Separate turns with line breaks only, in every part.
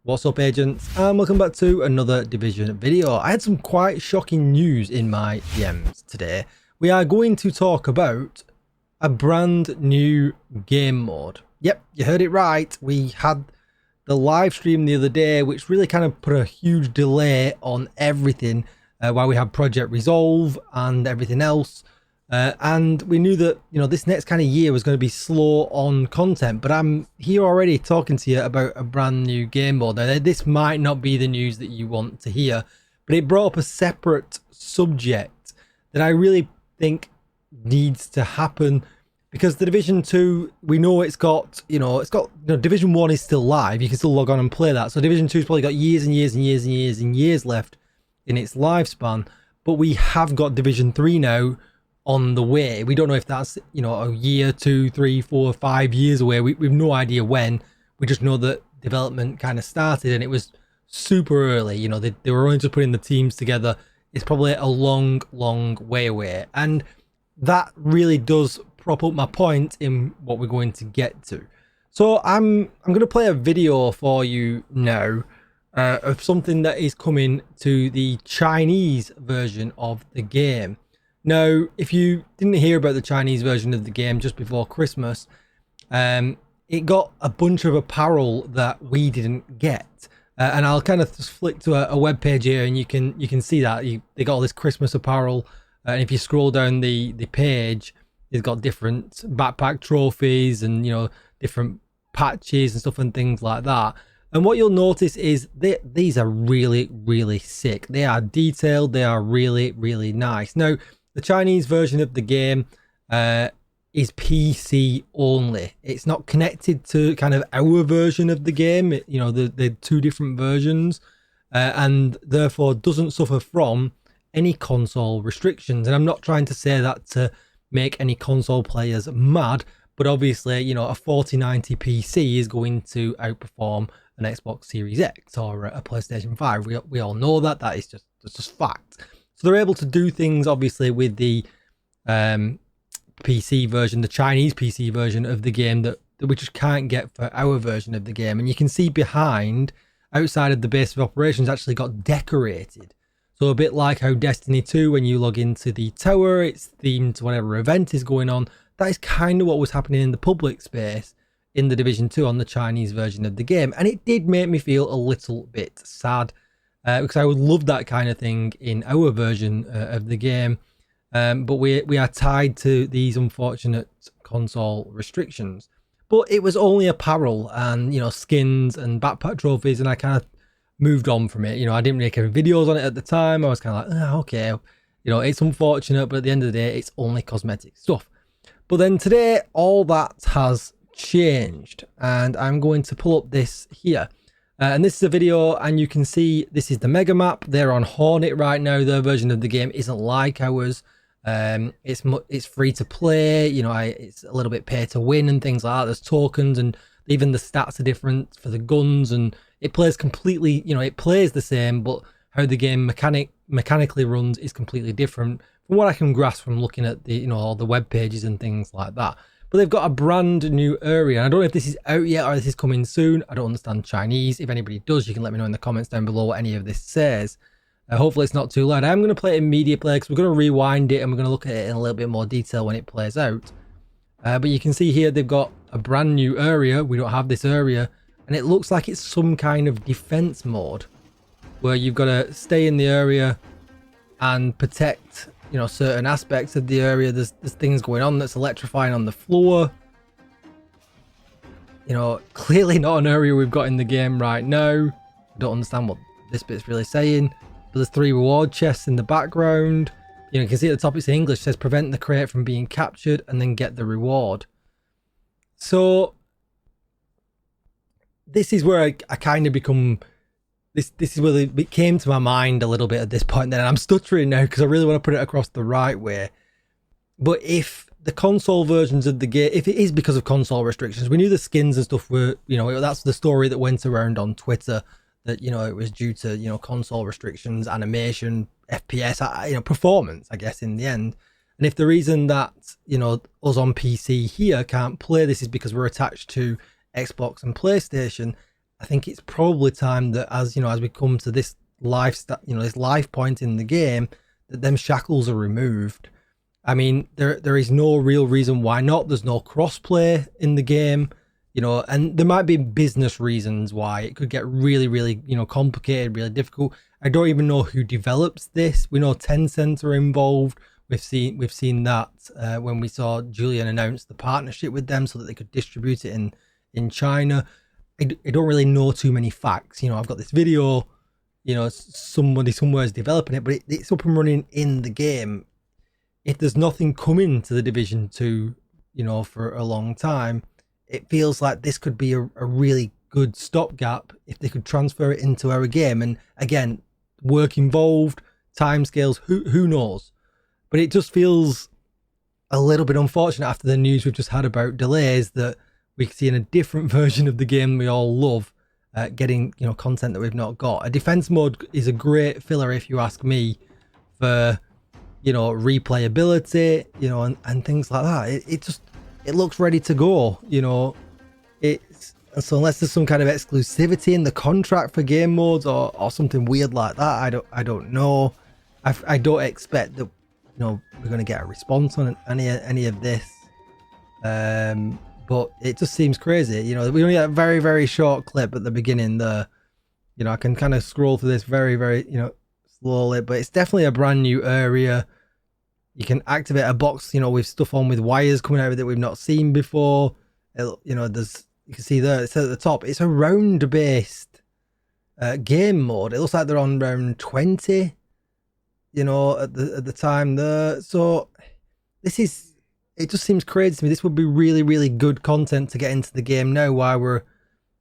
What's up, agents, and welcome back to another Division video. I had some quite shocking news in my DMs today. We are going to talk about a brand new game mode. Yep, you heard it right. We had the live stream the other day, which really kind of put a huge delay on everything while we had Project Resolve and everything else. And we knew that, this next kind of year was going to be slow on content, but I'm here already talking to you about a brand new game mode. Now, this might not be the news that you want to hear, but it brought up a separate subject that I really think needs to happen, because the Division 2, we know it's got Division 1 is still live. You can still log on and play that. So Division 2's probably got years and years and years and years and years left in its lifespan, but we have got Division 3 now on the way. We don't know if that's a year, 2, 3, 4, 5 years away. We've no idea when. We just know that development kind of started and it was super early. They were only just putting the teams together. It's probably a long way away, and that really does prop up my point in what we're going to get to. So I'm going to play a video for you now of something that is coming to the Chinese version of the game. Now, if you didn't hear about the Chinese version of the game just before Christmas, it got a bunch of apparel that we didn't get. And I'll kind of just flick to a web page here, and you can see that they got all this Christmas apparel. And if you scroll down the page, it's got different backpack trophies and different patches and stuff and things like that. And what you'll notice is these are really sick. They are detailed. They are really nice. Now, the Chinese version of the game is PC only. It's not connected to kind of our version of the game. They're two different versions, and therefore doesn't suffer from any console restrictions. And I'm not trying to say that to make any console players mad, but obviously, a 4090 PC is going to outperform an Xbox Series X or a PlayStation 5. We all know that. That's just fact. So they're able to do things, obviously, with the PC version, the Chinese PC version of the game that we just can't get for our version of the game. And you can see behind, outside of the base of operations, actually got decorated. So a bit like how Destiny 2, when you log into the tower, it's themed to whatever event is going on. That is kind of what was happening in the public space in the Division 2 on the Chinese version of the game. And it did make me feel a little bit sad. Because I would love that kind of thing in our version of the game, but we are tied to these unfortunate console restrictions. But it was only apparel and skins and backpack trophies, and I kind of moved on from it. I didn't make any videos on it at the time. I was kind of like, okay, it's unfortunate, but at the end of the day, it's only cosmetic stuff. But then today, all that has changed, and I'm going to pull up this here. And this is a video, and you can see this is the mega map. They're on Hornet right now. Their version of the game isn't like ours. It's free to play. It's a little bit pay to win and things like that. There's tokens, and even the stats are different for the guns, and it plays completely. It plays the same, but how the game mechanically runs is completely different from what I can grasp from looking at the all the web pages and things like that. But they've got a brand new area. And I don't know if this is out yet or this is coming soon. I don't understand Chinese. If anybody does, you can let me know in the comments down below what any of this says. Hopefully it's not too loud. I'm going to play it in media player because we're going to rewind it and we're going to look at it in a little bit more detail when it plays out. But you can see here they've got a brand new area. We don't have this area. And it looks like it's some kind of defense mode where you've got to stay in the area and protect certain aspects of the area. There's things going on that's electrifying on the floor. Clearly not an area we've got in the game right now. I don't understand what this bit's really saying. But there's 3 reward chests in the background. You can see at the top it's in English. It says prevent the crate from being captured and then get the reward. So this is where I kind of become... This is where it came to my mind a little bit at this point. Then I'm stuttering now because I really want to put it across the right way. But if the console versions of the game, if it is because of console restrictions, we knew the skins and stuff were, that's the story that went around on Twitter, that it was due to console restrictions, animation, FPS, performance, I guess, in the end. And if the reason that us on PC here can't play this is because we're attached to Xbox and PlayStation, I think it's probably time that, as you know, as we come to this this life point in the game, that them shackles are removed. I mean, there is no real reason why not. There's no crossplay in the game, you know, and there might be business reasons why it could get really, really, you know, complicated, really difficult. I don't even know who develops this. We know Tencent are involved. We've seen that when we saw Julian announce the partnership with them so that they could distribute it in China. I don't really know too many facts. You know, I've got this video, you know, somebody somewhere is developing it, but it's up and running in the game. If there's nothing coming to the Division 2, you know, for a long time, it feels like this could be a really good stopgap if they could transfer it into our game. And again, work involved, timescales, who knows? But it just feels a little bit unfortunate after the news we've just had about delays that we can see in a different version of the game we all love, getting, you know, content that we've not got. A defense mode is a great filler, if you ask me, for, you know, replayability, you know, and things like that. It looks ready to go, you know. So unless there's some kind of exclusivity in the contract for game modes or something weird like that, I don't know. I don't expect that, you know, we're going to get a response on any of this. But it just seems crazy. You know, we only had a very, very short clip at the beginning there. You know, I can kind of scroll through this very, very, you know, slowly, but it's definitely a brand new area. You can activate a box, you know, with stuff on with wires coming out of it that we've not seen before. You know, you can see there, it says at the top, it's a round-based game mode. It looks like they're on round 20, you know, at the time there. So it just seems crazy to me. This would be really, really good content to get into the game now while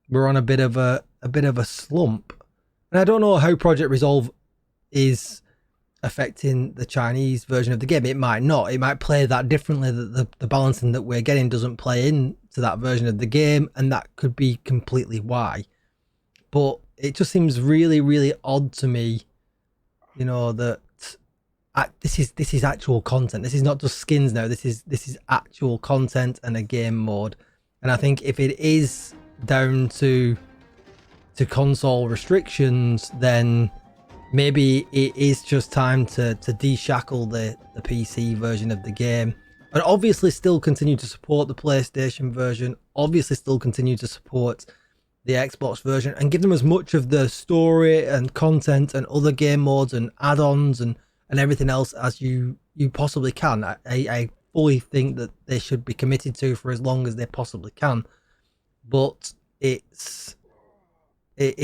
we're on a bit of a slump. And I don't know how Project Resolve is affecting the Chinese version of the game. It might not. It might play that differently. That the balancing that we're getting doesn't play into that version of the game, and that could be completely why. But it just seems really, really odd to me, you know, that this is actual content. This is not just skins now. This is actual content and a game mode. And I think if it is down to console restrictions, then maybe it is just time to deshackle the PC version of the game, and obviously still continue to support the PlayStation version, obviously still continue to support the Xbox version, and give them as much of the story and content and other game modes and add-ons and everything else as you possibly can. I fully think that they should be committed to for as long as they possibly can, but it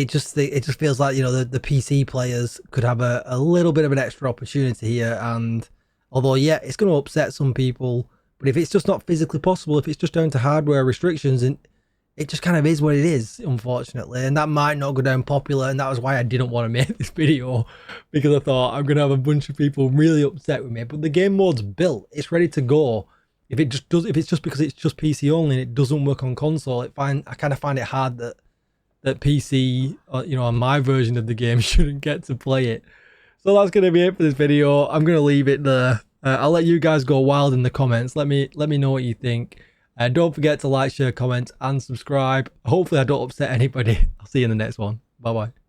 just feels like, you know, the PC players could have a little bit of an extra opportunity here. And although, yeah, it's going to upset some people, but if it's just not physically possible, if it's just down to hardware restrictions, and it just kind of is what it is, unfortunately. And that might not go down popular, and that was why I didn't want to make this video, because I thought I'm going to have a bunch of people really upset with me. But the game mode's built, it's ready to go. If it's just because it's just PC only and it doesn't work on console, I kind of find it hard that PC, you know, on my version of the game shouldn't get to play it. So that's going to be it for this video. I'm going to leave it there. I'll let you guys go wild in the comments. Let me know what you think. Don't forget to like, share, comment, and subscribe. Hopefully I don't upset anybody. I'll see you in the next one. Bye bye.